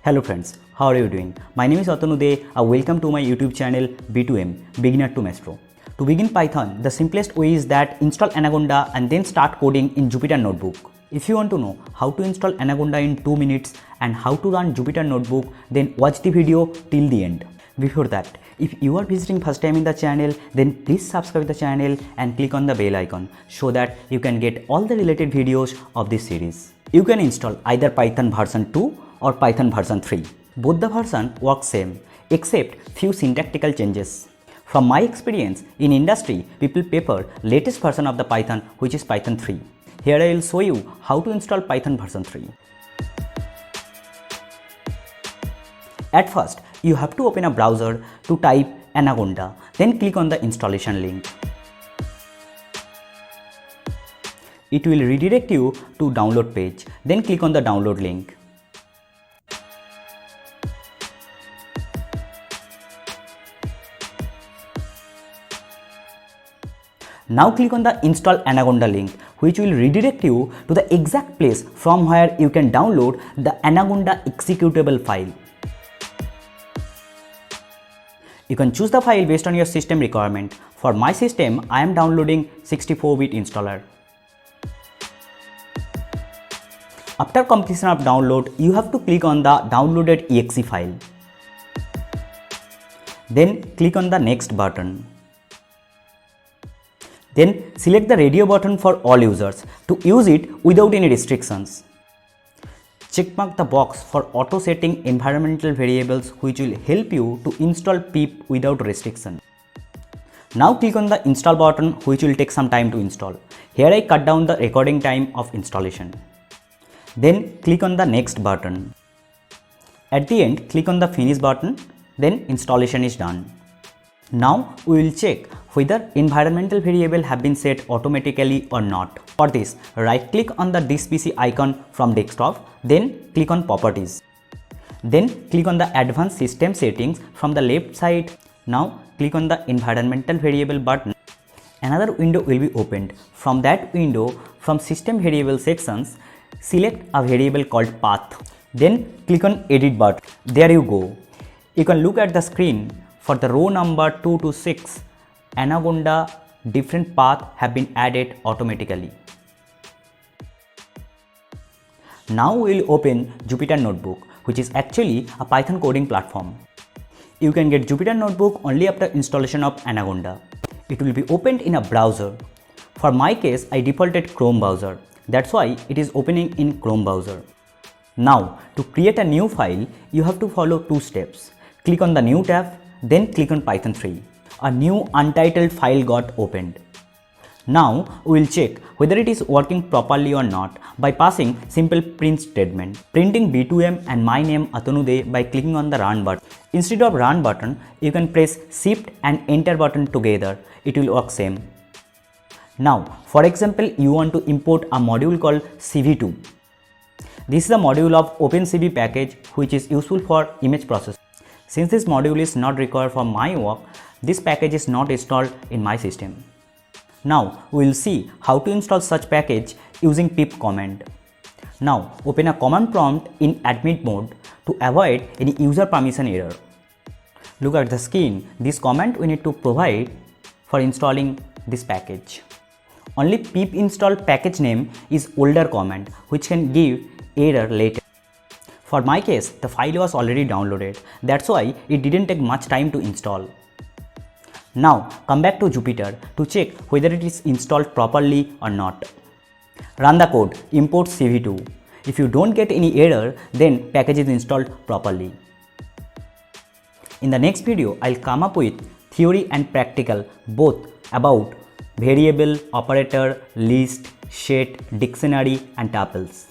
Hello friends, how are you doing? My name is Anaconda and welcome to my YouTube channel B2M, Beginner to Maestro. To begin Python, the simplest way is that install Anaconda and then start coding in Jupyter Notebook. If you want to know how to install Anaconda in 2 minutes and how to run Jupyter Notebook, then watch the video till the end. Before that, if you are visiting first time in the channel, then please subscribe the channel and click on the bell icon so that you can get all the related videos of this series. You can install either Python version 2 or Python version 3. Both the version work same except few syntactical changes. From my experience in industry, people prefer latest version of the Python, which is Python 3. Here I will show you how to install Python version 3. At first, you have to open a browser to type Anaconda, then click on the installation link. It will redirect you to download page, then click on the download link. Now click on the install Anaconda link, which will redirect you to the exact place from where you can download the Anaconda executable file. You can choose the file based on your system requirement. For my system, I am downloading 64-bit installer. After completion of download, you have to click on the downloaded exe file. Then click on the next button. Then select the radio button for all users to use it without any restrictions. Checkmark the box for auto setting environmental variables, which will help you to install pip without restriction. Now click on the install button, which will take some time to install. Here I cut down the recording time of installation. Then click on the next button. At the end, click on the finish button, then installation is done. Now we will check whether environmental variable have been set automatically or not. For this, right click on the This PC icon from desktop, then click on Properties. Then click on the Advanced System Settings from the left side. Now click on the Environmental Variable button. Another window will be opened. From that window, from System Variable sections, select a variable called Path. Then click on Edit button. There you go. You can look at the screen. For the row number 2 to 6, Anaconda different paths have been added automatically. Now we will open Jupyter Notebook, which is actually a Python coding platform. You can get Jupyter Notebook only after installation of Anaconda. It will be opened in a browser. For my case, I defaulted Chrome browser. That's why it is opening in Chrome browser. Now, to create a new file, you have to follow 2 steps. Click on the New tab, then click on Python 3. A new untitled file got opened. Now we will check whether it is working properly or not by passing simple print statement, printing B2M and my name Anaconda by clicking on the run button. Instead of run button, you can press shift and enter button together. It will work same. Now for example, you want to import a module called CV2. This is a module of OpenCV package which is useful for image processing. Since this module is not required for my work, this package is not installed in my system. Now we will see how to install such package using pip command. Now open a command prompt in admin mode to avoid any user permission error. Look at the screen. This command we need to provide for installing this package. Only pip install package name is older command which can give error later. For my case, the file was already downloaded. That's why it didn't take much time to install. Now come back to Jupyter to check whether it is installed properly or not. Run the code import CV2. If you don't get any error, then package is installed properly. In the next video, I'll come up with theory and practical both about variable, operator, list, set, dictionary and tuples.